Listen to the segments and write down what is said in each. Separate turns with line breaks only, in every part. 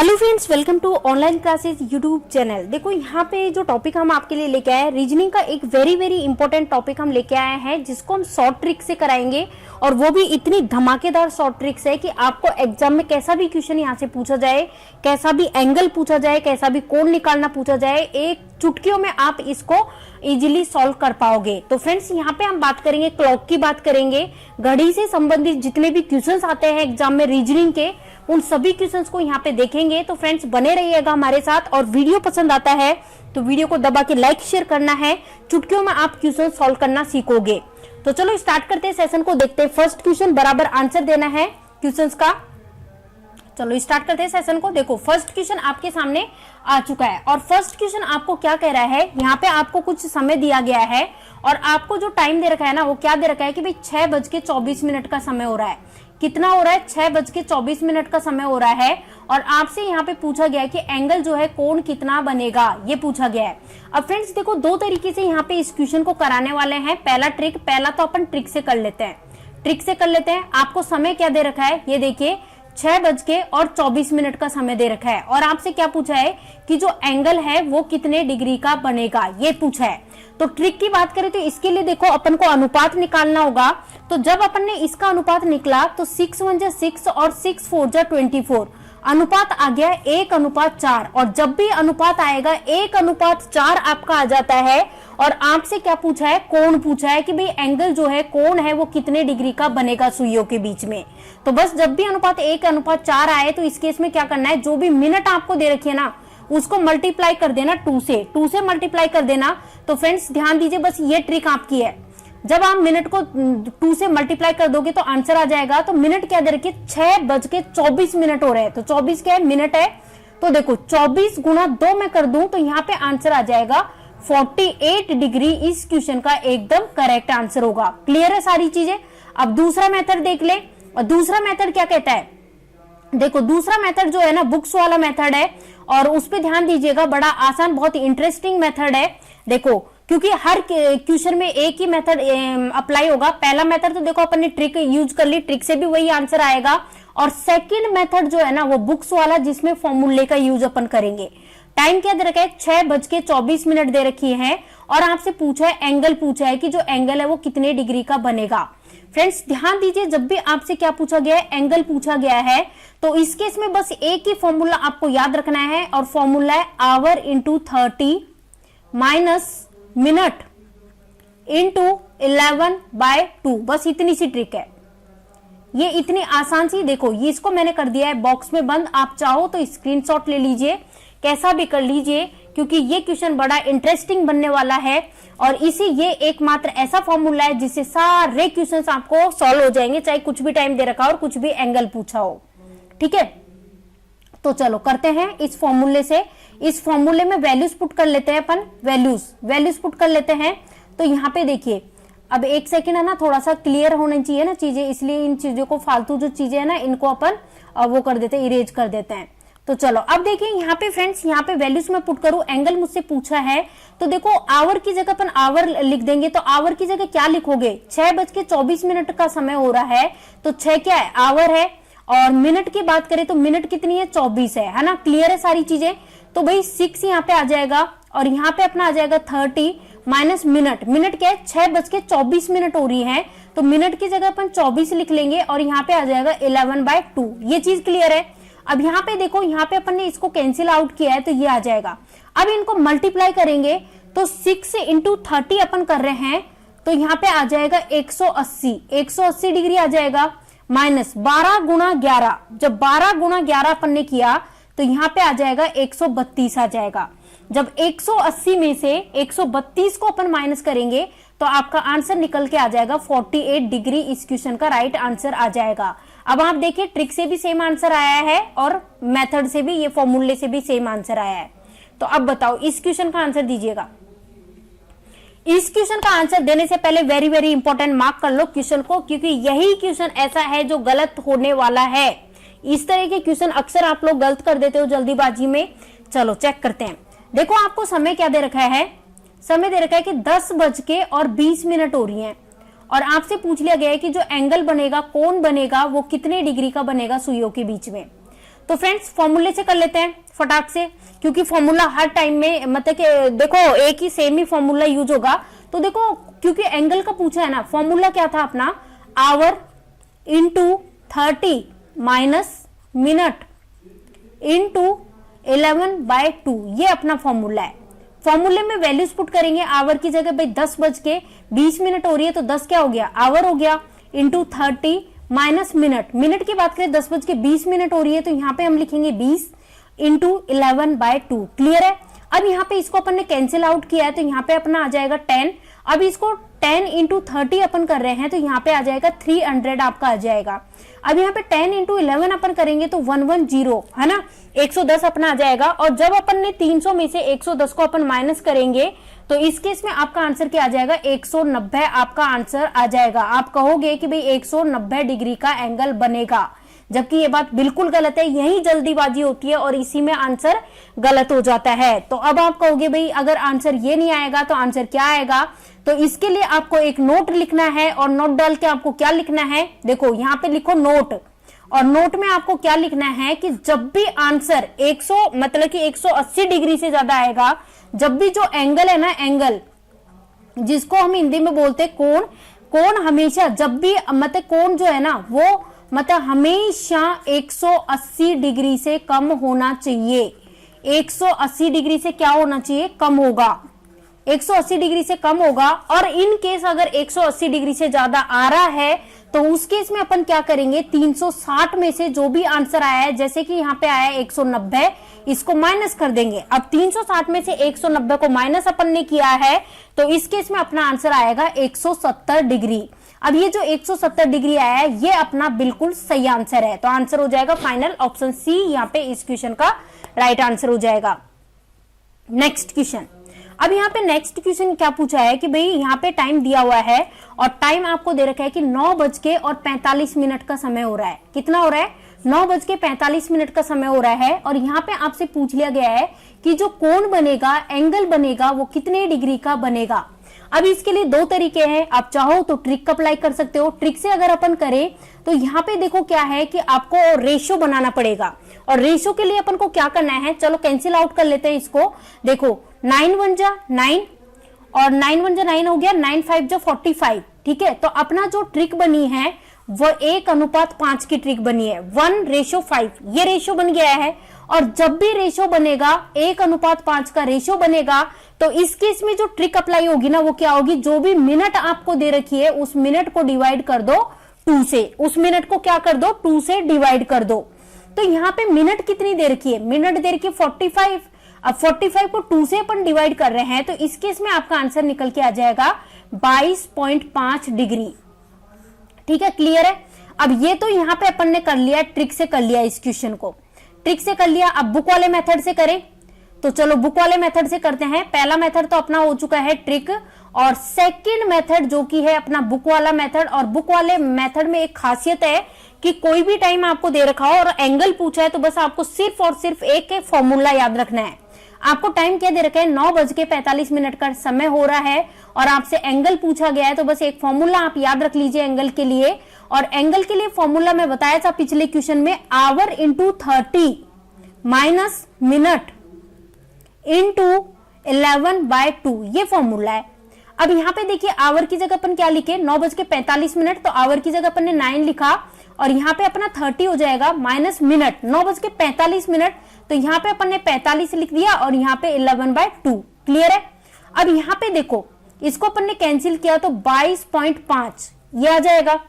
Hello friends, welcome to online classes YouTube channel. देखो यहाँ पे जो टॉपिक हम आपके लिए लेके आए हैं, रीजनिंग का एक वेरी वेरी इंपॉर्टेंट टॉपिक हम लेके आए हैं, जिसको हम शॉर्ट ट्रिक से कराएंगे। और वो भी इतनी धमाकेदार शॉर्ट ट्रिक्स है कि आपको एग्जाम में कैसा भी क्वेश्चन यहाँ से पूछा जाए, कैसा भी एंगल पूछा जाए, कैसा भी कोण निकालना पूछा जाए, एक चुटकियों में आप इसको इजीली सॉल्व कर पाओगे। तो फ्रेंड्स, यहाँ पे हम बात करेंगे क्लॉक की, बात करेंगे घड़ी से संबंधित जितने भी क्वेश्चंस आते हैं एग्जाम में रीजनिंग के, उन सभी क्वेश्चंस को यहाँ पे देखेंगे। तो फ्रेंड्स, बने रहिएगा हमारे साथ। और वीडियो पसंद आता है तो वीडियो को दबा के लाइक शेयर करना है। चुटकियों में आप क्वेश्चन सॉल्व करना सीखोगे। तो चलो स्टार्ट करते हैं, सेशन को देखते हैं। फर्स्ट क्वेश्चन बराबर आंसर देना है क्वेश्चंस का। चलो स्टार्ट करते हैं सेशन को। देखो फर्स्ट क्वेश्चन आपके सामने आ चुका है और फर्स्ट क्वेश्चन आपको क्या कह रहा है, यहाँ पे आपको कुछ समय दिया गया है और आपको जो टाइम दे रखा है ना, वो क्या दे रखा है कि भाई 6:24 का समय हो रहा है। कितना हो रहा है? 6:24 का समय हो रहा है। और आपसे यहाँ पे पूछा गया है कि एंगल जो है कोण कितना बनेगा, ये पूछा गया है। अब फ्रेंड्स देखो, दो तरीके से यहाँ पे इस क्वेश्चन को कराने वाले हैं। पहला तो अपन ट्रिक से कर लेते हैं। ट्रिक से कर लेते हैं। आपको समय क्या दे रखा है, ये देखिए 6:24 का समय दे रखा है। और आपसे क्या पूछा है कि जो एंगल है वो कितने डिग्री का बनेगा, ये पूछा है। तो ट्रिक की बात करें तो इसके लिए देखो अपन को अनुपात निकालना होगा। तो जब अपन ने इसका अनुपात निकला तो 6 1 6 और 6 4 24, अनुपात आ गया 1:4। और जब भी अनुपात आएगा 1:4 आपका आ जाता है। और आपसे क्या पूछा है? कोण पूछा है कि भाई एंगल जो है, कोण है, वो कितने डिग्री का बनेगा सुइयों के बीच में। तो बस जब भी अनुपात 1:4 आए तो इस केस में क्या करना है, जो भी मिनट आपको दे रखी है ना, उसको मल्टीप्लाई कर देना 2 से मल्टीप्लाई कर देना। तो फ्रेंड्स ध्यान दीजिए, बस ये ट्रिक आपकी है। जब आप मिनट को 2 से मल्टीप्लाई कर दोगे तो आंसर आ जाएगा। तो मिनट क्या दे रखिए, 6:24 हो रहे हैं। तो 24 क्या है? मिनट है। तो देखो 24 गुना 2 में कर दूं तो यहाँ पे आंसर आ जाएगा 48 डिग्री। इस क्वेश्चन का एकदम करेक्ट आंसर होगा। क्लियर है सारी चीजें? अब दूसरा मेथड देख ले। और दूसरा मेथड क्या कहता है, देखो दूसरा मेथड जो है ना, बुक्स वाला मेथड है। और उस पे ध्यान दीजिएगा, बड़ा आसान, बहुत इंटरेस्टिंग मेथड है। देखो क्योंकि हर क्वेश्चन में एक ही मेथड अप्लाई होगा। पहला मेथड तो देखो अपन ने ट्रिक यूज कर ली, ट्रिक से भी वही आंसर आएगा। और सेकंड मेथड जो है ना, वो बुक्स वाला, जिसमें फॉर्मूले का यूज अपन करेंगे। टाइम क्या दे रखा है? 6:24 दे रखी है। और आपसे पूछा है, एंगल पूछा है कि जो एंगल है वो कितने डिग्री का बनेगा। फ्रेंड्स ध्यान दीजिए, जब भी आपसे क्या पूछा गया है, एंगल पूछा गया है, तो इस केस में बस एक ही फॉर्मूला आपको याद रखना है। और फॉर्मूला है our into 30 minus minute into 11/2। बस इतनी सी ट्रिक है, ये इतनी आसान सी। देखो ये इसको मैंने कर दिया है बॉक्स में बंद। आप चाहो तो स्क्रीनशॉट ले लीजिए, कैसा भी कर लीजिए, क्योंकि ये क्वेश्चन बड़ा इंटरेस्टिंग बनने वाला है। और ये एकमात्र ऐसा फॉर्मूला है जिससे सारे क्वेश्चंस आपको सॉल्व हो जाएंगे, चाहे कुछ भी टाइम दे रखा हो और कुछ भी एंगल पूछा हो। ठीक है, तो चलो करते हैं इस फॉर्मूले से। इस फॉर्मूले में वैल्यूज पुट कर लेते हैं अपन। वैल्यूज पुट कर लेते हैं। तो यहाँ पे देखिए, अब एक सेकेंड है ना, थोड़ा सा क्लियर होनी चाहिए ना चीजें, इसलिए इन चीजों को, फालतू जो चीजें है ना, इनको अपन वो कर देते हैं, इरेज कर देते हैं। तो चलो अब देखिए यहाँ पे फ्रेंड्स, यहाँ पे वैल्यूज में पुट करूं। एंगल मुझसे पूछा है तो देखो आवर की जगह अपन आवर लिख देंगे। तो आवर की जगह क्या लिखोगे? 6:24 का समय हो रहा है। तो 6 क्या है? आवर है। और मिनट की बात करें तो मिनट कितनी है? 24 है ना? क्लियर है सारी चीजें? तो भाई 6 यहाँ पे आ जाएगा और यहाँ पे अपना आ जाएगा 30 माइनस मिनट। मिनट क्या है? 6:24 हो रही है। तो मिनट की जगह अपन 24 लिख लेंगे और यहाँ पे आ जाएगा 11/2। ये चीज क्लियर है? अब यहाँ पे देखो, यहाँ पे अपन ने इसको कैंसिल आउट किया है तो ये आ जाएगा। अब इनको मल्टीप्लाई करेंगे तो 6 इंटू 30 अपन कर रहे हैं, तो यहाँ पे आ जाएगा 180 डिग्री आ जाएगा। माइनस 12 गुना 11, जब 12 गुना 11 अपन ने किया तो यहाँ पे आ जाएगा 132 आ जाएगा। जब 180 में से 132 को अपन माइनस करेंगे तो आपका आंसर निकल के आ जाएगा 48 डिग्री। इस क्वेश्चन का राइट आंसर आ जाएगा। अब आप देखिए, ट्रिक से भी सेम आंसर आया है और मेथड से भी, ये फॉर्मूले से भी सेम आंसर आया है। तो अब बताओ इस क्वेश्चन का आंसर दीजिएगा। इस क्वेश्चन का आंसर देने से पहले वेरी वेरी इंपॉर्टेंट मार्क कर लो क्वेश्चन को, क्योंकि यही क्वेश्चन ऐसा है जो गलत होने वाला है। इस तरह के क्वेश्चन अक्सर आप लोग गलत कर देते हो जल्दीबाजी में। चलो चेक करते हैं। देखो आपको समय क्या दे रखा है? समय दे रखा है कि 10:20 हो रही है। और आपसे पूछ लिया गया है कि जो एंगल बनेगा, कोण बनेगा, वो कितने डिग्री का बनेगा सुइयों के बीच में। तो फ्रेंड्स फॉर्मूले से कर लेते हैं फटाक से, क्योंकि फॉर्मूला हर टाइम में मतलब कि देखो एक ही सेम ही फॉर्मूला यूज होगा। तो देखो क्योंकि एंगल का पूछा है ना, फॉर्मूला क्या था अपना, our into 30 minus minute into 11/2, ये अपना फॉर्मूला है। फॉर्मूले में वैल्यूज पुट करेंगे, आवर की जगह भाई 10:20 हो रही है तो 10 क्या हो गया, आवर हो गया, इंटू 30 माइनस मिनट की बात करें 10:20 हो रही है तो यहाँ पे हम लिखेंगे 20 इंटू 11/2। क्लियर है। अब यहाँ पे इसको अपन ने कैंसिल आउट किया है तो यहाँ पे अपना आ जाएगा 10। अब इसको 10 इंटू 30 अपन कर रहे हैं तो यहाँ पे आ जाएगा 300 आपका आ जाएगा। अब यहाँ पे 10 इंटू 11 अपन करेंगे तो 110 है ना, 110 अपना आ जाएगा। और जब अपन ने 300 में से 110 को अपन माइनस करेंगे तो इस केस में आपका आंसर क्या आ जाएगा, 190 आपका आंसर आ जाएगा। आप कहोगे कि भाई 190 डिग्री का एंगल बनेगा, जबकि ये बात बिल्कुल गलत है, यही जल्दीबाजी होती है और इसी में आंसर गलत हो जाता है। तो अब आप कहोगे भाई अगर आंसर ये नहीं आएगा तो आंसर क्या आएगा, तो इसके लिए आपको एक नोट लिखना है और नोट डाल के आपको क्या लिखना है, देखो यहाँ पे लिखो नोट, और नोट में आपको क्या लिखना है कि जब भी आंसर 100 मतलब कि 180 डिग्री से ज्यादा आएगा, जब भी जो एंगल है ना, एंगल जिसको हम हिंदी में बोलते हैं कोण, कोण हमेशा जब भी मतलब कोण जो है ना वो मतलब हमेशा 180 डिग्री से कम होना चाहिए। 180 डिग्री से क्या होना चाहिए, कम होगा, 180 डिग्री से कम होगा। और इन केस अगर 180 डिग्री से ज्यादा आ रहा है तो उस केस में अपन क्या करेंगे, 360 में से जो भी आंसर आया है, जैसे कि यहाँ पे आया है 190, इसको माइनस कर देंगे। अब 360 में से 190 को माइनस अपन ने किया है तो इस केस में अपना आंसर आएगा 170 डिग्री। अब ये जो 170 डिग्री आया है ये अपना बिल्कुल सही आंसर है, तो आंसर हो जाएगा फाइनल ऑप्शन सी, यहाँ पे इस क्वेश्चन का राइट आंसर हो जाएगा। नेक्स्ट क्वेश्चन, अब यहाँ पे नेक्स्ट क्वेश्चन क्या पूछा है कि भाई यहाँ पे टाइम दिया हुआ है और टाइम आपको दे रखा है कि 9:45 का समय हो रहा है। कितना हो रहा है, 9:45 का समय हो रहा है। और यहाँ पे आपसे पूछ लिया गया है कि जो कोण बनेगा, एंगल बनेगा, वो कितने डिग्री का बनेगा। अब इसके लिए दो तरीके हैं, आप चाहो तो ट्रिक अप्लाई कर सकते हो। ट्रिक से अगर अपन करें तो यहाँ पे देखो क्या है कि आपको रेशियो बनाना पड़ेगा, और रेशियो के लिए अपन को क्या करना है, चलो कैंसिल आउट कर लेते हैं इसको। देखो 9 1 जा 9 और 9 1 जा 9 हो गया, 9 5 जा 45, ठीक है। तो अपना जो ट्रिक बनी है वो 1:5 की ट्रिक बनी है, 1:5, ये रेशियो बन गया है। और जब भी रेशियो बनेगा, 1:5 का रेशियो बनेगा, तो इस केस में जो ट्रिक अप्लाई होगी ना वो क्या होगी, जो भी मिनट आपको दे रखी है उस मिनट को डिवाइड कर दो 2 से, उस मिनट को क्या कर दो, 2 से डिवाइड कर दो। तो यहाँ पे मिनट कितनी दे रखी है, मिनट दे रखी है 45। अब 45 को 2 से अपन डिवाइड कर रहे हैं तो इस केस में आपका आंसर निकल के आ जाएगा 22.5 डिग्री। ठीक है, क्लियर है। अब ये तो यहाँ पे अपन ने कर लिया, ट्रिक से कर लिया, इस क्वेश्चन को ट्रिक से कर लिया। अब बुक वाले मेथड से करें तो चलो बुक वाले मेथड से करते हैं। पहला मेथड तो अपना हो चुका है ट्रिक, और सेकंड मेथड जो कि है अपना बुक वाला मेथड। और बुक वाले मेथड में एक खासियत है कि कोई भी टाइम आपको दे रखा हो और एंगल पूछा है तो बस आपको सिर्फ और सिर्फ एक फॉर्मूला याद रखना है। आपको टाइम क्या दे रखा है, 9:45 का समय हो रहा है और आपसे एंगल पूछा गया है, तो बस एक फॉर्मूला आप याद रख लीजिए एंगल के लिए। और एंगल के लिए फॉर्मूला मैं बताया था पिछले क्वेश्चन में, our into 30 minus minute into 11/2, ये फॉर्मूला है। अब यहाँ पे देखिए आवर की जगह अपन क्या लिखे, 9:45, तो आवर की जगह अपन ने 9 लिखा और यहाँ पे अपना 30 हो जाएगा माइनस मिनट, 9:45, तो यहाँ पे अपन ने 45 लिख दिया और यहाँ पे 11/2। क्लियर है। अब यहाँ पे देखो इसको अपन ने कैंसिल किया तो 22.5 ये आ जाएगा।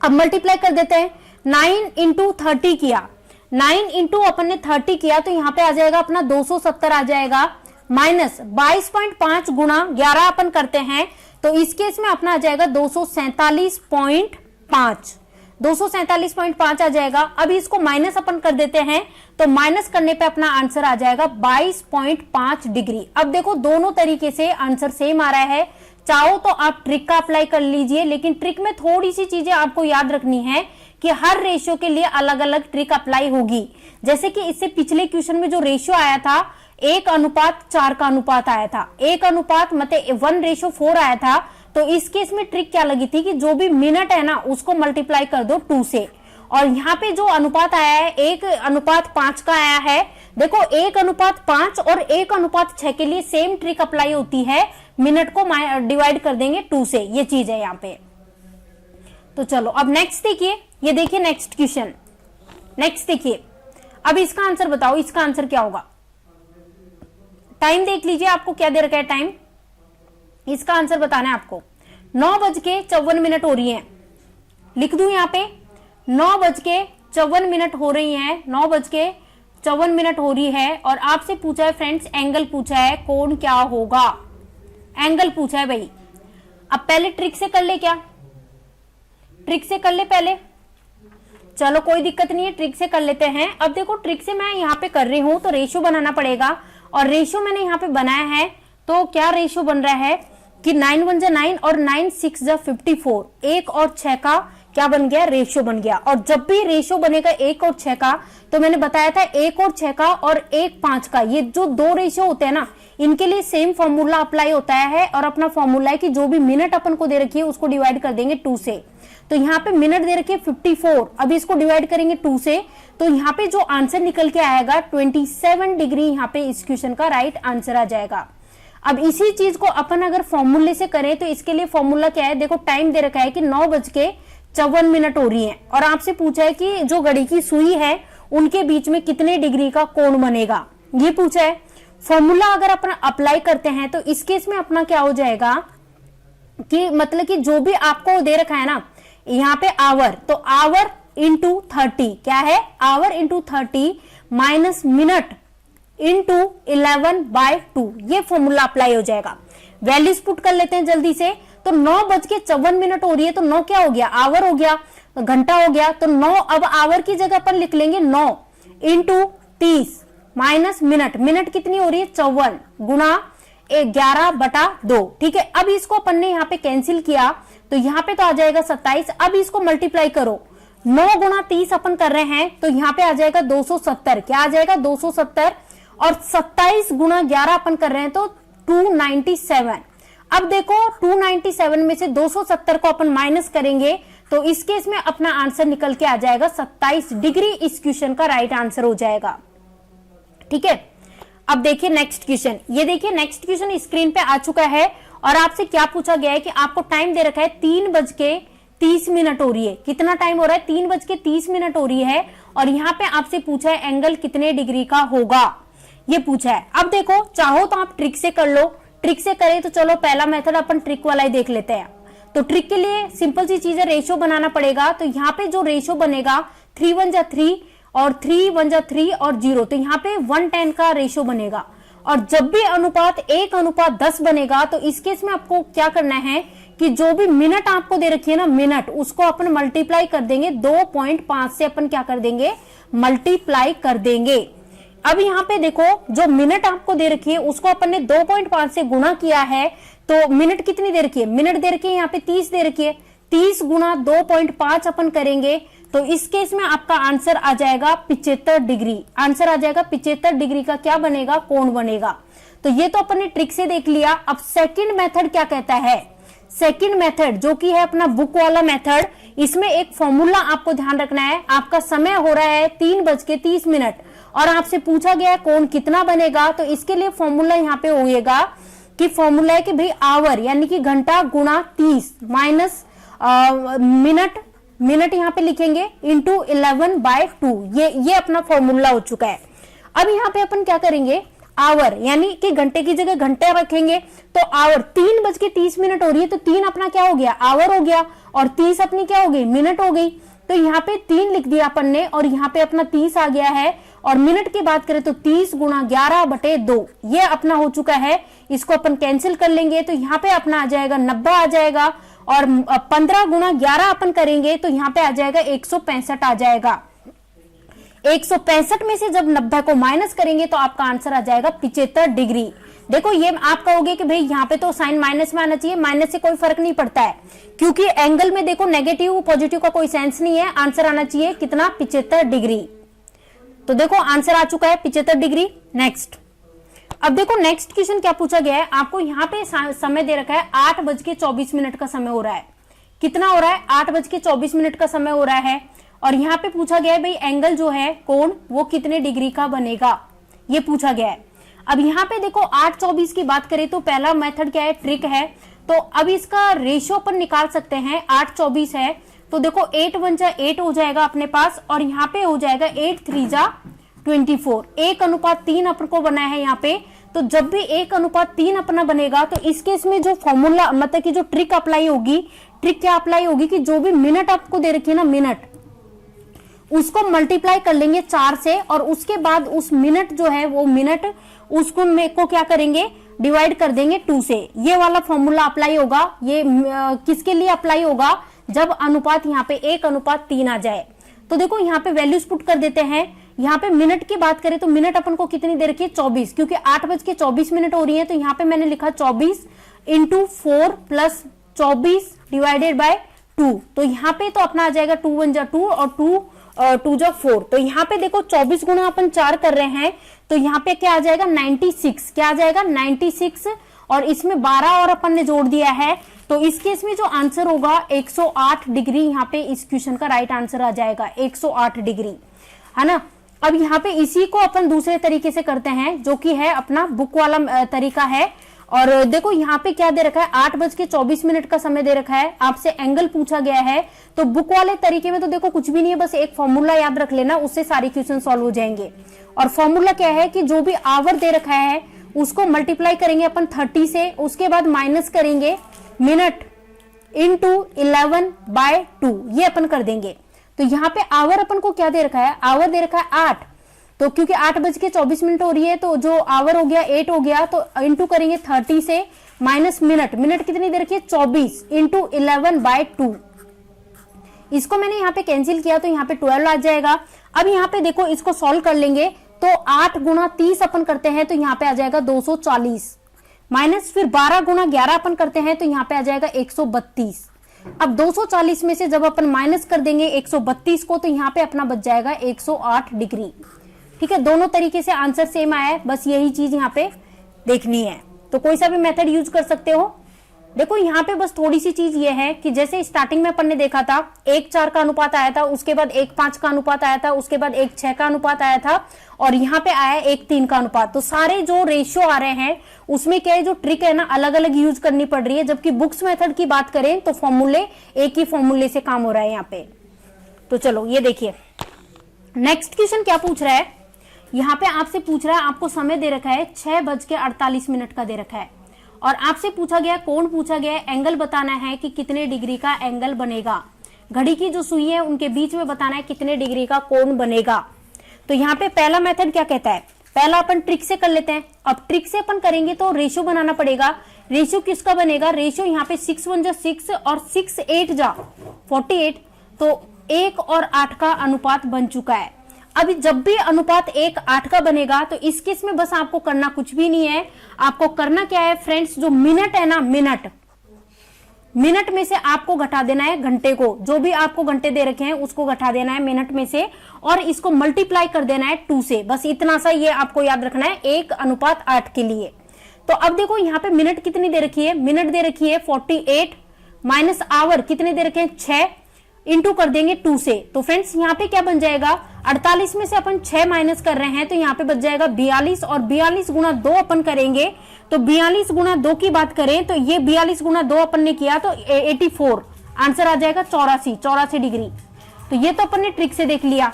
अब मल्टीप्लाई कर देते हैं, 9 इंटू 30 किया, 9 इंटू अपन ने 30 किया तो यहाँ पे आ जाएगा अपना 270 आ जाएगा, माइनस 22.5 गुणा 11 अपन करते हैं तो इस केस में अपना आ जाएगा 247.5, 247.5 आ जाएगा। अब इसको माइनस अपन कर देते हैं तो माइनस करने पे अपना आंसर आ जाएगा 22.5 डिग्री। अब देखो दोनों तरीके से आंसर सेम आ रहा है, चाहो तो आप ट्रिक का अप्लाई कर लीजिए, लेकिन ट्रिक में थोड़ी सी चीजें आपको याद रखनी है कि हर रेशियो के लिए अलग अलग ट्रिक अप्लाई होगी। जैसे कि इससे पिछले क्वेश्चन में जो रेशियो आया था 1:4 का अनुपात आया था, 1 अनुपात मतलब 1:4 आया था। तो इस केस में ट्रिक क्या लगी थी कि जो भी मिनट है ना उसको मल्टीप्लाई कर दो 2 से, और यहाँ पे जो अनुपात आया है 1:5 का आया है। देखो 1:5 और 1:6 के लिए सेम ट्रिक अप्लाई होती है, मिनट को डिवाइड कर देंगे 2 से, ये चीज है यहाँ पे। तो चलो अब नेक्स्ट देखिए, ये देखिए नेक्स्ट क्वेश्चन। नेक्स्ट देखिए, अब इसका आंसर बताओ, इसका आंसर क्या होगा। टाइम देख लीजिए, आपको क्या दे रखा है टाइम, इसका आंसर बताना है आपको। 9:54 हो रही है, लिख दूं यहाँ पे 9:54 हो रही है, 9:54 हो रही है। और आपसे पूछा है फ्रेंड्स, एंगल पूछा है, कोण क्या होगा, एंगल पूछा है भाई। अब पहले ट्रिक से कर ले, क्या ट्रिक से कर ले पहले, चलो कोई दिक्कत नहीं है, ट्रिक से कर लेते हैं। अब देखो ट्रिक से मैं यहाँ पे कर रही हूं तो रेशियो बनाना पड़ेगा, और रेशियो मैंने यहाँ पे बनाया है। तो क्या रेशियो बन रहा है कि 9 1 जा 9 और 9 6 जा 54, 1 और 6 का क्या बन गया, रेशियो बन गया। और जब भी रेशियो बनेगा 1 और 6 का, तो मैंने बताया था 1 और 6 का और 1 5 का, ये जो दो रेशियो होते हैं ना, इनके लिए सेम फॉर्मूला अप्लाई होता है। और अपना फॉर्मूला है कि जो भी मिनट अपन को दे रखी है उसको डिवाइड कर देंगे 2 से। तो यहाँ पे मिनट दे रखी है 54, अभी इसको डिवाइड करेंगे 2 से, तो यहाँ पे जो आंसर निकल के आएगा 27 डिग्री यहाँ पे इस क्वेश्चन का राइट आंसर आ जाएगा। अब इसी चीज को अपन अगर फॉर्मूले से करें तो इसके लिए फॉर्मूला क्या है, देखो टाइम दे रखा है कि 9:54 हो रही है, और आपसे पूछा है कि जो घड़ी की सुई है उनके बीच में कितने डिग्री का कोण बनेगा, ये पूछा है। फॉर्मूला अगर अपन अप्लाई करते हैं तो इस केस में अपना क्या हो जाएगा कि मतलब कि जो भी आपको दे रखा है ना यहाँ पे आवर, तो आवर इंटू 30 क्या है, our into 30 minus minute into 11/2, ये फॉर्मूला अप्लाई हो जाएगा। वैल्यूज पुट कर लेते हैं जल्दी से। तो 9:54 हो रही है, तो 9 क्या हो गया, आवर हो गया, घंटा हो गया। तो 9 अब आवर की जगह अपन लिख लेंगे 9 इंटू 30 माइनस मिनट, मिनट कितनी हो रही है 54 गुणा 11/2, ठीक है। अब इसको अपन ने यहाँ पे कैंसिल किया तो यहाँ पे तो आ जाएगा 27। अब इसको मल्टीप्लाई करो, 9 गुणा 30 अपन कर रहे हैं तो यहाँ पे आ जाएगा 270, क्या आ जाएगा 270, और 27 गुणा 11 अपन कर रहे हैं तो 297। अब देखो 297 में से 270 को अपन माइनस करेंगे तो इस केस में अपना आंसर निकल के आ जाएगा 27 डिग्री, इस क्वेश्चन का राइट आंसर हो जाएगा, ठीक है। अब देखिए नेक्स्ट क्वेश्चन, ये देखिए नेक्स्ट क्वेश्चन स्क्रीन पे आ चुका है, और आपसे क्या पूछा गया है कि आपको टाइम दे रखा है 3:30 हो रही है। कितना टाइम हो रहा है, 3:30 हो रही है, और यहाँ पे आपसे पूछा है एंगल कितने डिग्री का होगा, ये पूछा है। अब देखो चाहो तो आप ट्रिक से कर लो, ट्रिक से करें तो चलो पहला मेथड अपन ट्रिक वाला ही देख लेते हैं। तो ट्रिक के लिए सिंपल सी चीज है, रेशियो बनाना पड़ेगा। तो यहाँ पे जो रेशियो बनेगा 3 1 जा 3 और 3 1 जा 3 और 0, तो यहाँ पे 1:10 का रेशियो बनेगा। और जब भी अनुपात 1:10 बनेगा तो इस केस में आपको क्या करना है कि जो भी मिनट आपको दे रखी है ना मिनट, उसको अपन मल्टीप्लाई कर देंगे 2.5 से, अपन क्या कर देंगे मल्टीप्लाई कर देंगे। अब यहाँ पे देखो जो मिनट आपको दे रखी है उसको अपन ने 2.5 से गुणा किया है, तो मिनट कितनी दे रखी है, मिनट दे रखी है यहाँ पे 30 दे रखी है, 30 गुणा 2.5 अपन करेंगे तो इस केस में आपका आंसर आ जाएगा 75 डिग्री। आंसर आ जाएगा 75 डिग्री का क्या बनेगा, कोण बनेगा। तो ये तो अपन ने ट्रिक से देख लिया। अब सेकंड मेथड क्या कहता है, सेकंड मेथड जो कि है अपना बुक वाला मेथड, इसमें एक फॉर्मूला आपको ध्यान रखना है। आपका समय हो रहा है 3:30 और आपसे पूछा गया है कोण कितना बनेगा, तो इसके लिए फॉर्मूला यहाँ पे होगा कि फॉर्मूला है कि भाई आवर यानी कि घंटा गुणा 30 माइनस मिनट यहाँ पे लिखेंगे इंटू 11/2, ये अपना फॉर्मूला हो चुका है। अब यहाँ पे अपन क्या करेंगे, आवर यानी कि घंटे की जगह घंटे रखेंगे, तो आवर 3:30 हो रही है तो 3 अपना क्या हो गया, आवर हो गया, और 30 अपनी क्या हो गई, मिनट हो गई। तो यहाँ पे 3 लिख दिया अपन ने, और यहाँ पे अपना 30 आ गया है। और मिनट की बात करें तो 30 गुणा 11/2 ये अपना हो चुका है। इसको अपन कैंसिल कर लेंगे तो यहाँ पे अपना आ जाएगा 90 आ जाएगा, और 15 गुणा 11 अपन करेंगे तो यहाँ पे आ जाएगा 165 आ जाएगा। 165 में से जब 90 को माइनस करेंगे तो आपका आंसर आ जाएगा 75 डिग्री। देखो ये आप कहोगे कि भाई यहाँ पे तो साइन माइनस में आना चाहिए, माइनस से कोई फर्क नहीं पड़ता है, क्योंकि एंगल में देखो नेगेटिव पॉजिटिव का कोई सेंस नहीं है। आंसर आना चाहिए कितना, 75 डिग्री। तो देखो आंसर आ चुका है 75 डिग्री। नेक्स्ट, अब देखो नेक्स्ट क्वेश्चन क्या पूछा गया है, आपको यहाँ पे समय दे रखा है 8:24 का समय हो रहा है। कितना हो रहा है, 8:24 का समय हो रहा है। और यहाँ पे पूछा गया है भाई एंगल जो है कोण वो कितने डिग्री का बनेगा, ये पूछा गया है। अब यहाँ पे देखो 8/24 की बात करें तो पहला मेथड क्या है, ट्रिक है। तो अब इसका रेशियो अपन निकाल सकते हैं, 8/24 है तो देखो 8 1 जा 8 हो जाएगा अपने पास, और यहाँ पे हो जाएगा 8 3 जा 24, 1:3 अपन को बना है यहाँ पे। तो जब भी 1:3 अपना बनेगा तो इस केस में जो फॉर्मूला मतलब कि जो ट्रिक अप्लाई होगी, ट्रिक क्या अप्लाई होगी कि जो भी मिनट आपको दे रखी है ना, मिनट, उसको मल्टीप्लाई कर लेंगे 4 से, और उसके बाद उस मिनट जो है वो मिनट उसको को क्या करेंगे, डिवाइड कर देंगे 2 से। ये वाला फॉर्मूला अप्लाई होगा। ये किसके लिए अप्लाई होगा, जब अनुपात यहाँ पे 1:3 आ जाए। तो देखो यहाँ पे वैल्यूज पुट कर देते हैं। यहाँ पे मिनट की बात करें तो मिनट अपन को कितनी दे रखी है, 24, क्योंकि 8:24 हो रही है। तो यहाँ पे मैंने लिखा 24 × 4 + 24 डिवाइडेड बाय 2। तो यहाँ पे तो अपना आ जाएगा 2 1 जा 2 और 2 जा 4। तो यहाँ पे देखो 24 गुणा अपन 4 कर रहे हैं, तो यहाँ पे क्या आ जाएगा 96, क्या आ जाएगा 96, और इसमें 12 और अपन ने जोड़ दिया है। तो इस केस में जो आंसर होगा 108 डिग्री, यहाँ पे इस क्वेश्चन का राइट आंसर आ जाएगा 108 डिग्री, है ना। अब यहाँ पे इसी को अपन दूसरे तरीके से करते हैं, जो कि है अपना बुक वाला तरीका है। और देखो यहाँ पे क्या दे रखा है, 8:24 का समय दे रखा है, आपसे एंगल पूछा गया है। तो बुक वाले तरीके में तो देखो कुछ भी नहीं है, बस एक फॉर्मूला याद रख लेना, उससे सारे क्वेश्चन सॉल्व हो जाएंगे। और फॉर्मूला क्या है कि जो भी आवर दे रखा है उसको मल्टीप्लाई करेंगे अपन 30 से, उसके बाद माइनस करेंगे मिनट × 11/2, ये अपन कर देंगे। तो यहाँ पे आवर अपन को क्या दे रखा है, आवर दे रखा है 8, तो क्योंकि 8:24 हो रही है तो जो आवर हो गया 8 हो गया, तो इंटू करेंगे 30 से, माइनस मिनट, मिनट कितनी दे रखी है 24 × 11/2। इसको मैंने यहाँ पे कैंसिल किया तो यहाँ पे 12 आ जाएगा। अब यहाँ पे देखो इसको सॉल्व कर लेंगे तो 8 × 30 अपन करते हैं तो यहाँ पे आ जाएगा 240, माइनस फिर 12 × 11 अपन करते हैं तो यहाँ पे आ जाएगा 132। अब 240 में से जब अपन माइनस कर देंगे 132 को, तो यहाँ पे अपना बच जाएगा 108 डिग्री। ठीक है, दोनों तरीके से आंसर सेम आया है, बस यही चीज यहाँ पे देखनी है। तो कोई सा भी मेथड यूज कर सकते हो। देखो यहाँ पे बस थोड़ी सी चीज ये है कि जैसे स्टार्टिंग में अपन ने देखा था 1:4 का अनुपात आया था, उसके बाद 1:5 का अनुपात आया था, उसके बाद 1:6 का अनुपात आया था, और यहाँ पे आया 1:3 का अनुपात। तो सारे जो रेशियो आ रहे हैं उसमें क्या है, जो ट्रिक है ना अलग अलग यूज करनी पड़ रही है, जबकि बुक्स मेथड की बात करें तो फॉर्मूले एक ही फॉर्मूले से काम हो रहा है यहाँ पे। तो चलो ये देखिए नेक्स्ट क्वेश्चन क्या पूछ रहा है। यहाँ पे आपसे पूछ रहा है, आपको समय दे रखा है 6:48 का दे रखा है, और आपसे पूछा गया कोण पूछा गया है, एंगल बताना है कि कितने डिग्री का एंगल बनेगा। घड़ी की जो सुई है उनके बीच में बताना है कितने डिग्री का कोण बनेगा। तो यहाँ पे पहला मेथड क्या कहता है, पहला अपन ट्रिक से कर लेते हैं। अब ट्रिक से अपन करेंगे तो रेशियो बनाना पड़ेगा। रेशियो किसका बनेगा, रेशियो यहाँ पे 6 1 जा 6 और 6 8 जा 48, तो 1 और 8 का अनुपात बन चुका है। अभी जब भी अनुपात 1:8 का बनेगा तो इस केस में बस आपको करना कुछ भी नहीं है। आपको करना क्या है फ्रेंड्स, जो मिनट है ना, मिनट में से आपको घटा देना है घंटे को, जो भी आपको घंटे दे रखे हैं उसको घटा देना है मिनट में से, और इसको मल्टीप्लाई कर देना है 2 से। बस इतना सा ये आपको याद रखना है 1:8 के लिए। तो अब देखो यहाँ पे मिनट कितनी दे रखी है, मिनट दे रखी है 48, माइनस आवर कितने दे रखे हैं 6, इंटू कर देंगे 2 से। तो फ्रेंड्स यहाँ पे क्या बन जाएगा, 48 में से अपन 6 माइनस कर रहे हैं तो यहाँ पे बच जाएगा 42, और 42 गुणा 2 अपन करेंगे तो 42 गुणा 2 की बात करें तो ये 42 गुणा 2 अपन ने किया तो 84, आंसर आ जाएगा 84 डिग्री। तो ये तो अपन ने ट्रिक से देख लिया।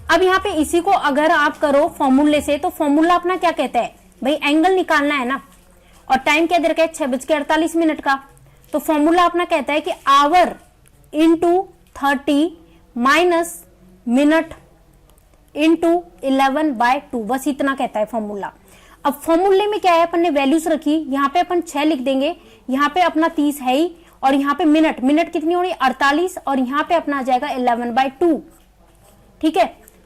अब यहाँ पे इसी को अगर आप करो फॉर्मूले से, तो फॉर्मूला अपना क्या कहता है भाई, एंगल निकालना है ना, और टाइम क्या दे रखा है 6:48 का। तो फॉर्मूला अपना कहता है कि our into 30 minus minute into 11/2, बस इतना कहता है फॉर्मूला। अब फॉर्मूले में क्या है, अपन ने वैल्यूज रखी, यहाँ पे अपन 6 लिख देंगे, यहाँ पे अपना 30 है ही, और यहाँ पे मिनट कितनी हो रही 48, और यहाँ पे अपना आ जाएगा 11/2। ठीक है,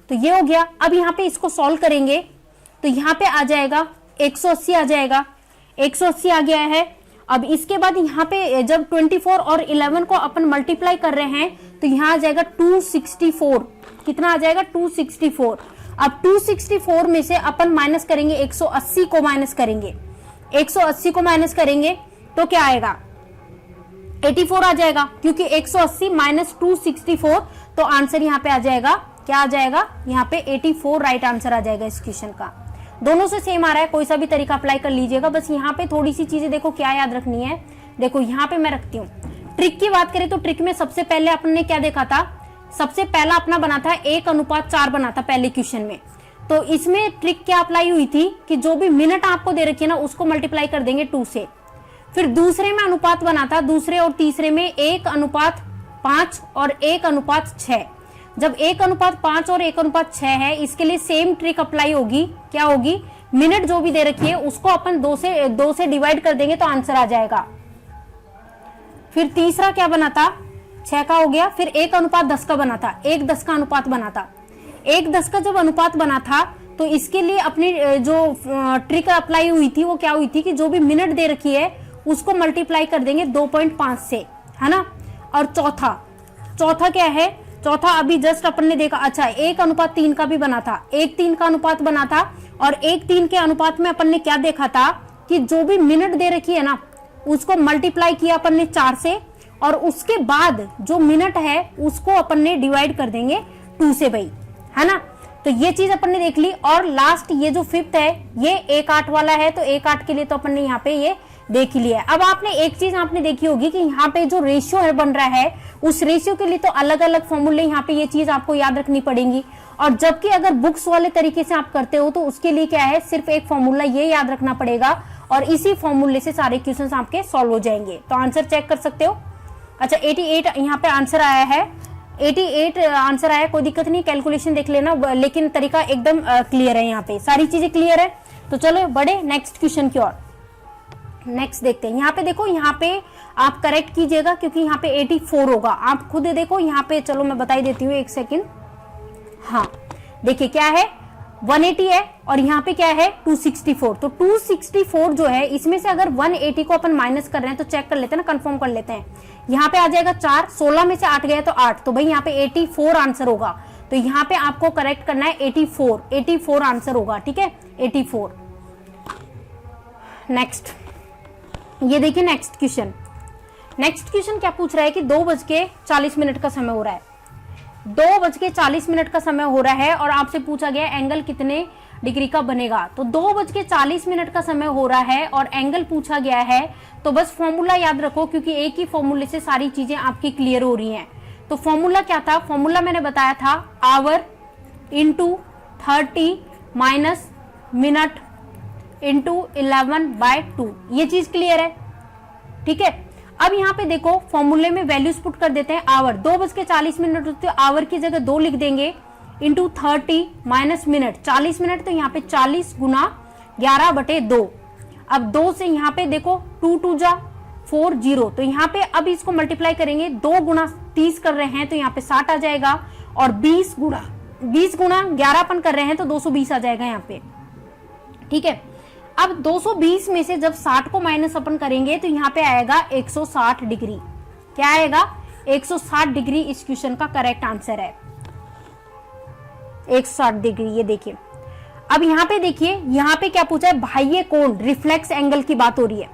तो ये हो गया। अब यहाँ पे इसको सॉल्व करेंगे तो यहाँ पे आ जाएगा 180 आ जाएगा, 180 आ गया है। अब इसके बाद यहाँ पे जब 24 और 11 को अपन मल्टीप्लाई कर रहे हैं तो यहाँ आ जाएगा 264, कितना आ जाएगा 264। अब 264 में से अपन माइनस करेंगे 180 को माइनस करेंगे, 180 को माइनस करेंगे तो क्या आएगा 84 आ जाएगा, क्योंकि 180 माइनस 264, तो आंसर यहाँ पे आ जाएगा, क्या आ जाएगा यहाँ पे 84 राइट आंसर आ जाएगा इस क्वेश्चन का। दोनों से सेम आ रहा है, कोई सा भी तरीका अप्लाई कर लीजिएगा। बस यहाँ पे थोड़ी सी चीजें देखो क्या याद रखनी है। देखो यहाँ पे मैं रखती हूँ, ट्रिक की बात करें तो ट्रिक में सबसे पहले अपन ने क्या देखा था, सबसे पहला अपना बना था 1:4 बना था पहले क्वेश्चन में। तो इसमें ट्रिक क्या अप्लाई हुई थी कि जो भी मिनट आपको दे रखी है ना उसको मल्टीप्लाई कर देंगे 2 से। फिर दूसरे में अनुपात बना था, दूसरे और तीसरे में 1:5 और 1:6। जब 1:5 और 1:6 है, इसके लिए सेम ट्रिक अप्लाई होगी। क्या होगी, मिनट जो भी दे रखी है उसको अपन 2 से डिवाइड कर देंगे तो आंसर आ जाएगा। फिर तीसरा क्या बना था, 6 का हो गया। फिर 1:10 का बना था, 1:10 का अनुपात बना था। 1:10 का जब अनुपात बना था तो इसके लिए अपनी जो ट्रिक अप्लाई हुई थी वो क्या हुई थी कि जो भी मिनट दे रखी है उसको मल्टीप्लाई कर देंगे 2.5 से, है ना। और चौथा क्या है, चौथा अभी जस्ट अपन ने देखा, अच्छा 1:3 का भी बना था, 1:3 का अनुपात बना था। और 1:3 के अनुपात में अपन ने क्या देखा था कि जो भी मिनट दे रखी है ना उसको मल्टीप्लाई किया अपन ने 4 से, और उसके बाद जो मिनट है उसको अपन ने डिवाइड कर देंगे 2 से भाई, है ना। तो ये चीज अपन ने देख ली। और लास्ट ये जो 5th है ये 1/8 वाला है, तो 1/8 के लिए तो अपन ने यहाँ पे ये देख लिया है। अब आपने एक चीज आपने देखी होगी कि यहाँ पे जो रेशियो है बन रहा है उस रेशियो के लिए तो अलग अलग फॉर्मूले, यहाँ पे ये चीज आपको याद रखनी पड़ेगी। और जबकि अगर बुक्स वाले तरीके से आप करते हो तो उसके लिए क्या है, सिर्फ एक फॉर्मूला ये याद रखना पड़ेगा और इसी फॉर्मूले से सारे क्वेश्चन आपके सॉल्व हो जाएंगे। तो आंसर चेक कर सकते हो। अच्छा 88 यहाँ पे आंसर आया है, 88 आंसर आया, कोई दिक्कत नहीं, कैलकुलेशन देख लेना, लेकिन तरीका एकदम क्लियर है, यहाँ पे सारी चीजें क्लियर है। तो चलो बढ़े नेक्स्ट क्वेश्चन की ओर। नेक्स्ट देखते हैं। यहाँ पे देखो, यहाँ पे आप करेक्ट कीजिएगा क्योंकि यहाँ पे 84 होगा। आप खुद देखो यहाँ पे, चलो मैं बताई देती हूँ, एक सेकंड। हाँ देखिए क्या है, 180 है और यहाँ पे क्या है 264। तो 264 जो है इसमें से अगर 180 को अपन माइनस कर रहे हैं तो चेक कर लेते हैं ना, कंफर्म कर लेते हैं। यहाँ पे आ जाएगा 4, 16 में से 8 गया तो 8, तो भाई यहाँ पे 84 आंसर होगा। तो यहाँ पे आपको करेक्ट करना है 84 आंसर होगा, ठीक है 84। नेक्स्ट ये देखिए नेक्स्ट क्वेश्चन क्या पूछ रहा है कि 2:40 का समय हो रहा है, 2:40 का समय हो रहा है और आपसे पूछा गया एंगल कितने डिग्री का बनेगा। तो 2:40 का समय हो रहा है और एंगल पूछा गया है, तो बस फॉर्मूला याद रखो क्योंकि एक ही फॉर्मूले से सारी चीजें आपकी क्लियर हो रही हैं। तो फॉर्मूला क्या था, फॉर्मूला मैंने बताया था our into 30 minus minute into 11/2। ये चीज क्लियर है, ठीक है। अब यहाँ पे देखो फॉर्मूले में वैल्यूज पुट कर देते हैं। आवर 2:40 होते, आवर की जगह 2 लिख देंगे, इंटू 30 माइनस मिनट 40 मिनट, तो यहाँ पे 40 गुना 11/2। अब 2 से यहाँ पे देखो 2 2 जा 4 0, तो यहाँ पे अब इसको मल्टीप्लाई करेंगे, 2 गुना 30 कर रहे हैं तो यहाँ पे 60 आ जाएगा, और 20 गुना 11 अपन कर रहे हैं तो 220 आ जाएगा यहाँ पे, ठीक है। अब 220 में से जब 60 को माइनस अपन करेंगे तो यहाँ पे आएगा 160 डिग्री। क्या आएगा 160 डिग्री इस क्वेश्चन का करेक्ट आंसर है, 160 डिग्री। ये देखिए अब यहाँ पे देखिए, यहाँ पे क्या पूछा है, बाह्य कोण रिफ्लेक्स एंगल की बात हो रही है,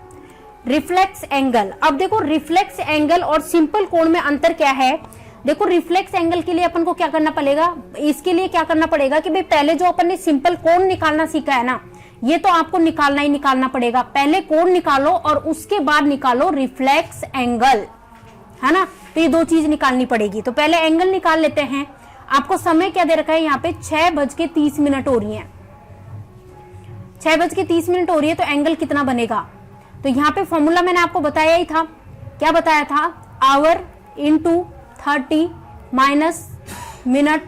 रिफ्लेक्स एंगल। अब देखो रिफ्लेक्स एंगल और सिंपल कोण में अंतर क्या है। देखो रिफ्लेक्स एंगल के लिए अपन को क्या करना पड़ेगा, इसके लिए क्या करना पड़ेगा कि भाई पहले जो अपन ने सिंपल कोण निकालना सीखा है ना, ये तो आपको निकालना ही निकालना पड़ेगा। पहले कोण निकालो और उसके बाद निकालो रिफ्लेक्स एंगल, है ना। तो ये 2 चीज निकालनी पड़ेगी। तो पहले एंगल निकाल लेते हैं। आपको समय क्या दे रखा है, यहाँ पे 6:30 हो रही है, 6:30 हो रही है, तो एंगल कितना बनेगा। तो यहाँ पे फॉर्मूला मैंने आपको बताया ही था, क्या बताया था, our into 30 minus minute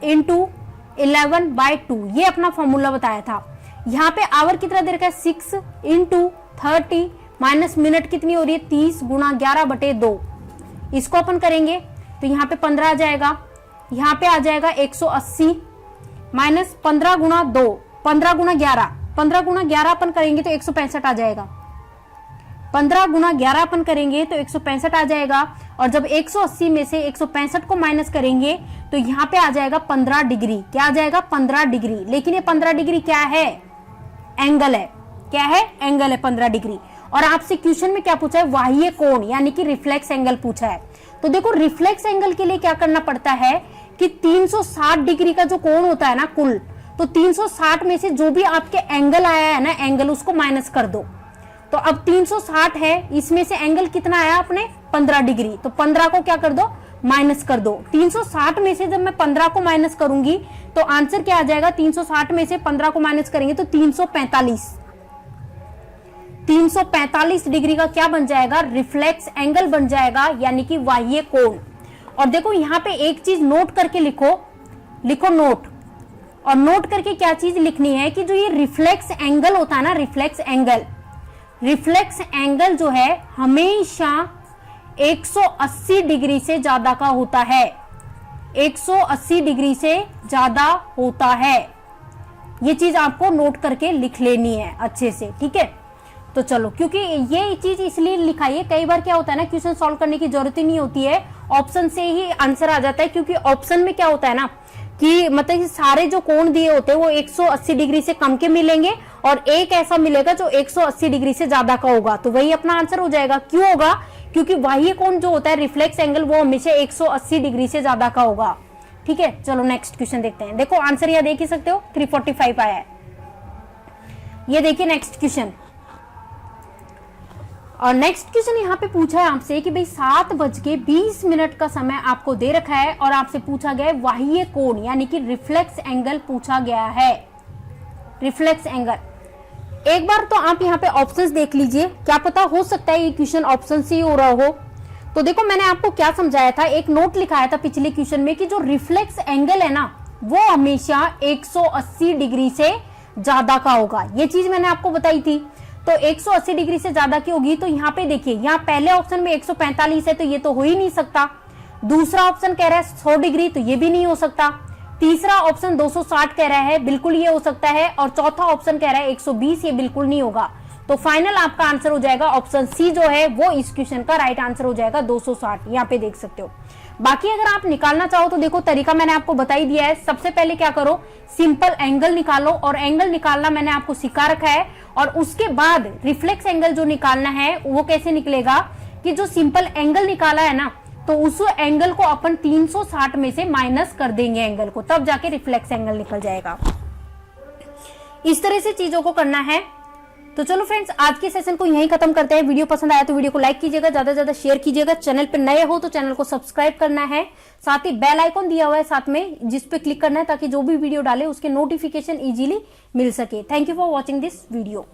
into 11/2, ये अपना फॉर्मूला बताया था। यहाँ पे आवर कितना दे रखा है 6 इंटू 30 माइनस मिनट कितनी हो रही है 30 गुना 11/2, इसको अपन करेंगे तो यहाँ पे 15 आ जाएगा, यहाँ पे आ जाएगा 180 माइनस 15 गुना 2, 15 गुना 11 अपन करेंगे तो 165 आ जाएगा, 15 गुना 11 अपन करेंगे तो 165 आ जाएगा। और जब 180 में से 165 को माइनस करेंगे तो यहाँ पे आ जाएगा 15 डिग्री। क्या आ जाएगा 15 डिग्री। लेकिन ये 15 डिग्री क्या है, एंगल है। क्या है, एंगल है 15 डिग्री। और आपसे क्वेश्चन में क्या पूछा है, बाह्य कोण यानी कि रिफ्लेक्स एंगल पूछा है। तो देखो रिफ्लेक्स एंगल के लिए क्या करना पड़ता है कि 360 डिग्री का जो कोण होता है ना कुल, तो 360 में से जो भी आपके एंगल आया है ना एंगल, उसको माइनस कर दो। तो अब 360 है, इसमें से एंगल कितना आया अपने 15 डिग्री, तो 15 को क्या कर दो, माइनस कर दो। 360 में से जब मैं 15 को माइनस करूंगी तो आंसर क्या आ जाएगा, 360 में से 15 को माइनस करेंगे तो 345 डिग्री का क्या बन जाएगा, रिफ्लेक्स एंगल बन जाएगा, यानी कि बाह्य कोण। और देखो यहां पे एक चीज नोट करके लिखो नोट, और नोट करके क्या चीज लिखनी है कि जो ये रिफ्लेक्स एंगल होता है ना, रिफ्लेक्स एंगल जो है हमेशा 180 डिग्री से ज्यादा का होता है, 180 डिग्री से ज्यादा होता है। ये चीज आपको नोट करके लिख लेनी है अच्छे से, ठीक है। तो चलो, क्योंकि ये चीज इसलिए लिखाई है, कई बार क्या होता है ना, क्वेश्चन सॉल्व करने की जरूरत ही नहीं होती है, ऑप्शन से ही आंसर आ जाता है। क्योंकि ऑप्शन में क्या होता है ना कि मतलब कि सारे जो कोण दिए होते हैं वो 180 डिग्री से कम के मिलेंगे और एक ऐसा मिलेगा जो 180 डिग्री से ज्यादा का होगा, तो वही अपना आंसर हो जाएगा। क्यों होगा, क्योंकि बाह्य कोण जो होता है रिफ्लेक्स एंगल वो हमेशा 180 डिग्री से ज्यादा का होगा, ठीक है। चलो नेक्स्ट क्वेश्चन देखते हैं। देखो आंसर यहां देख ही सकते हो, 345 आया है। ये देखिए नेक्स्ट क्वेश्चन, और नेक्स्ट क्वेश्चन यहाँ पे पूछा है आपसे कि भाई 7:20 का समय आपको दे रखा है और आपसे पूछा गया है बाह्य कोण यानी कि रिफ्लेक्स एंगल पूछा गया है, रिफ्लेक्स एंगल। एक बार तो आप यहाँ पे ऑप्शंस देख लीजिए, क्या पता हो सकता है ये क्वेश्चन ऑप्शन से ही हो रहा हो। तो देखो मैंने आपको क्या समझाया था, एक नोट लिखाया था पिछले क्वेश्चन में कि जो रिफ्लेक्स एंगल है ना वो हमेशा 180 डिग्री से ज्यादा का होगा, ये चीज मैंने आपको बताई थी। तो 180 डिग्री से ज्यादा की होगी, तो यहाँ पे देखिए, यहाँ पहले ऑप्शन में 145 है तो ये तो हो ही नहीं सकता। दूसरा ऑप्शन कह रहा है 100 डिग्री, तो ये भी नहीं हो सकता। तीसरा ऑप्शन 260 कह रहा है, बिल्कुल ये हो सकता है। और चौथा ऑप्शन कह रहा है 120, ये बिल्कुल नहीं होगा। तो फाइनल आपका आंसर हो जाएगा ऑप्शन सी जो है वो इस क्वेश्चन का राइट आंसर हो जाएगा 260, यहाँ पे देख सकते हो। बाकी अगर आप निकालना चाहो तो देखो तरीका मैंने आपको बता ही दिया है। सबसे पहले क्या करो, सिंपल एंगल निकालो, और एंगल निकालना मैंने आपको सिखा रखा है। और उसके बाद रिफ्लेक्स एंगल जो निकालना है वो कैसे निकलेगा कि जो सिंपल एंगल निकाला है ना, तो उस एंगल को अपन 360 में से माइनस कर देंगे एंगल को, तब जाके रिफ्लेक्स एंगल निकल जाएगा। इस तरह से चीजों को करना है। तो चलो फ्रेंड्स, आज के सेशन को यहीं खत्म करते हैं। वीडियो पसंद आया तो वीडियो को लाइक कीजिएगा, ज्यादा से ज्यादा शेयर कीजिएगा। चैनल पे नए हो तो चैनल को सब्सक्राइब करना है, साथ ही बेल आइकॉन दिया हुआ है साथ में, जिस पे क्लिक करना है ताकि जो भी वीडियो डाले उसके नोटिफिकेशन इजीली मिल सके। Thank you for watching this video.